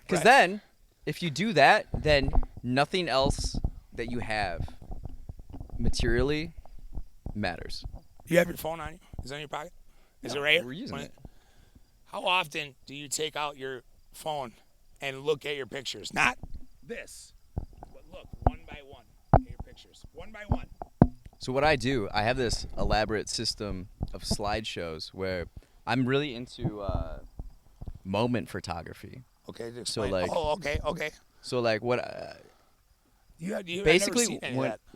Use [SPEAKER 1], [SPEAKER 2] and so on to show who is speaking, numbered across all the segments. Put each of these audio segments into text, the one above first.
[SPEAKER 1] Because then, if you do that, then nothing else that you have materially matters.
[SPEAKER 2] You have your phone on you? Is it in your pocket? Is it right here?
[SPEAKER 1] We're using it.
[SPEAKER 2] How often do you take out your phone and look at your pictures? Not this, but look one by one at your pictures. One by one.
[SPEAKER 1] So what I do, I have this elaborate system of slideshows where I'm really into moment photography.
[SPEAKER 2] Okay, to
[SPEAKER 1] So
[SPEAKER 2] explain.
[SPEAKER 1] like,
[SPEAKER 2] okay.
[SPEAKER 1] So like what?
[SPEAKER 2] Basically,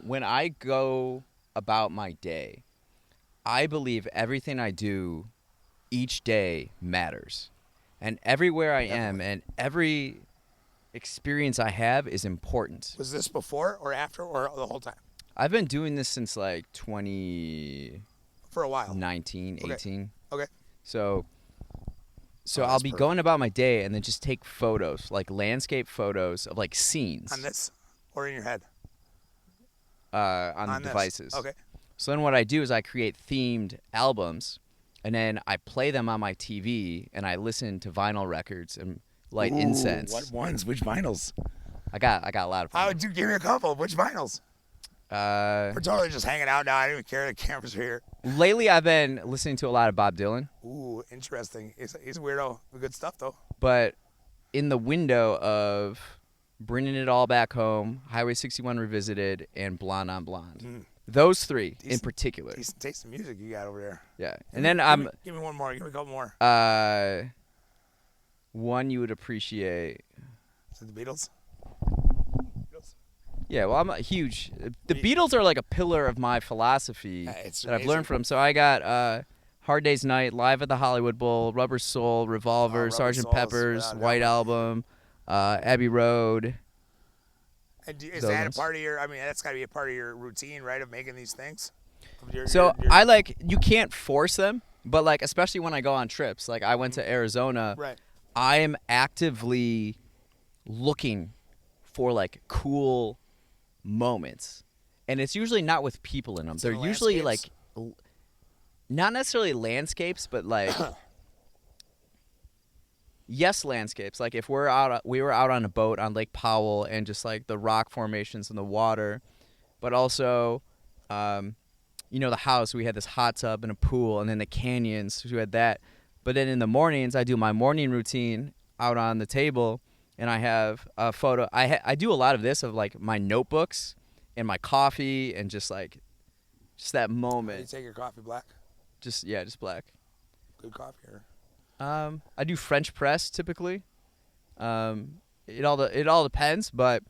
[SPEAKER 1] when I go about my day, I believe everything I do each day matters. And everywhere I am and every experience I have is important.
[SPEAKER 2] Was this before or after or the whole time?
[SPEAKER 1] I've been doing this since like 2019,
[SPEAKER 2] For a while.
[SPEAKER 1] 18.
[SPEAKER 2] Okay.
[SPEAKER 1] So I'll be going about my day and then just take photos, like landscape photos of like scenes.
[SPEAKER 2] On this or in your head?
[SPEAKER 1] On the
[SPEAKER 2] this.
[SPEAKER 1] devices.
[SPEAKER 2] Okay.
[SPEAKER 1] So then what I do is I create themed albums, and then I play them on my TV, and I listen to vinyl records and light incense.
[SPEAKER 2] What ones? Which vinyls?
[SPEAKER 1] I got a lot of them.
[SPEAKER 2] Oh, dude, give me a couple. Which vinyls? We're totally just hanging out now. I don't even care. The cameras are here.
[SPEAKER 1] Lately, I've been listening to a lot of Bob Dylan.
[SPEAKER 2] Ooh, interesting. He's a weirdo. Good stuff, though.
[SPEAKER 1] But in the window of Bringing It All Back Home, Highway 61 Revisited, and Blonde on Blonde. Those three in particular.
[SPEAKER 2] Decent taste of music you got over there.
[SPEAKER 1] Yeah. And then
[SPEAKER 2] Give me one more. Give me a couple more.
[SPEAKER 1] one you would appreciate.
[SPEAKER 2] Is it the Beatles?
[SPEAKER 1] Yeah, well, I'm a huge. The Beatles are like a pillar of my philosophy that I've learned from. So I got Hard Day's Night, Live at the Hollywood Bowl, Rubber Soul, Revolver, Sgt. Pepper's, White Album, Abbey Road.
[SPEAKER 2] And is that a part of your? I mean, that's got to be a part of your routine, right? Of making these things.
[SPEAKER 1] I like. You can't force them, but like, especially when I go on trips. Like I went to Arizona.
[SPEAKER 2] Right.
[SPEAKER 1] I am actively looking for like cool moments, and it's usually not with people in them. They're usually like not necessarily landscapes, but like yes, landscapes. Like if we were out on a boat on Lake Powell and just like the rock formations in the water, but also the house, we had this hot tub and a pool, and then the canyons, we had that. But then in the mornings, I do my morning routine out on the table, and I have a photo. I do a lot of this of like my notebooks and my coffee and just that moment.
[SPEAKER 2] You take your coffee black?
[SPEAKER 1] Just black.
[SPEAKER 2] Good coffee, or?
[SPEAKER 1] I do French press typically. It all depends, but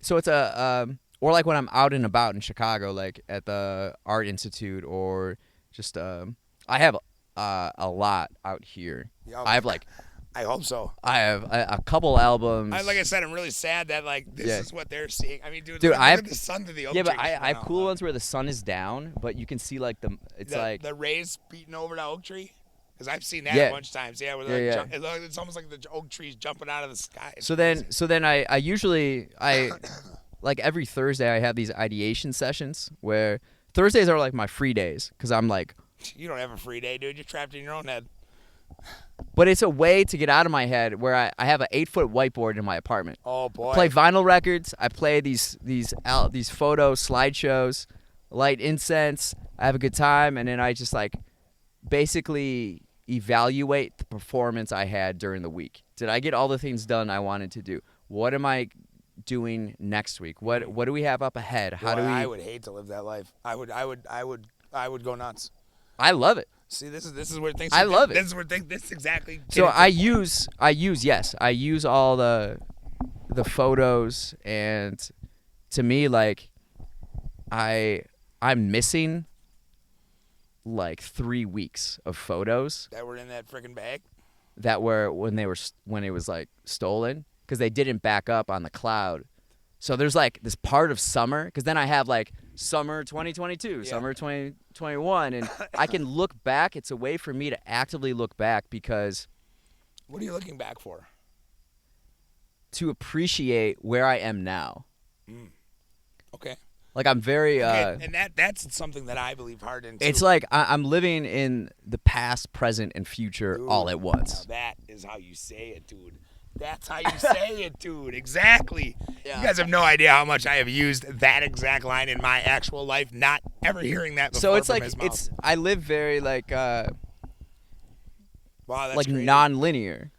[SPEAKER 1] so it's or like when I'm out and about in Chicago, like at the Art Institute, or just I have a lot out here.
[SPEAKER 2] Yeah,
[SPEAKER 1] I have like.
[SPEAKER 2] I hope so.
[SPEAKER 1] I have a couple albums.
[SPEAKER 2] Like I said, I'm really sad that like this is what they're seeing. I mean, dude,
[SPEAKER 1] look
[SPEAKER 2] at the sun to the oak tree.
[SPEAKER 1] Yeah, but I have cool ones where the sun is down, but you can see like
[SPEAKER 2] the rays beating over the oak tree. Because I've seen that a bunch of times. Yeah, where it's almost like the oak tree's jumping out of the sky.
[SPEAKER 1] So then I usually like every Thursday I have these ideation sessions where Thursdays are like my free days because I'm like.
[SPEAKER 2] You don't have a free day, dude. You're trapped in your own head.
[SPEAKER 1] But it's a way to get out of my head where I have an 8-foot whiteboard in my apartment.
[SPEAKER 2] Oh boy!
[SPEAKER 1] I play vinyl records. I play these photo slideshows, light incense. I have a good time, and then I just like basically evaluate the performance I had during the week. Did I get all the things done I wanted to do? What am I doing next week? What do we have up ahead? How do we?
[SPEAKER 2] I would hate to live that life. I would go nuts.
[SPEAKER 1] I love it.
[SPEAKER 2] See, this is where things.
[SPEAKER 1] I love it.
[SPEAKER 2] This is where this exactly.
[SPEAKER 1] So I use all the photos, and to me, like I'm missing like 3 weeks of photos
[SPEAKER 2] that were in that freaking bag.
[SPEAKER 1] That were when it was like stolen because they didn't back up on the cloud. So there's like this part of summer, because then I have like summer 2022, summer 2021, and I can look back. It's a way for me to actively look back because.
[SPEAKER 2] What are you looking back for?
[SPEAKER 1] To appreciate where I am now.
[SPEAKER 2] Okay.
[SPEAKER 1] Like I'm very.
[SPEAKER 2] And that's something that I believe hard in too.
[SPEAKER 1] It's like I'm living in the past, present, and future all at once.
[SPEAKER 2] Now that is how you say it, dude. That's how you say it, dude. Exactly.
[SPEAKER 1] Yeah.
[SPEAKER 2] You guys have no idea how much I have used that exact line in my actual life, not ever hearing that before
[SPEAKER 1] So it's
[SPEAKER 2] from
[SPEAKER 1] like
[SPEAKER 2] his mouth.
[SPEAKER 1] I live very
[SPEAKER 2] Wow, that's
[SPEAKER 1] like
[SPEAKER 2] crazy.
[SPEAKER 1] non-linear.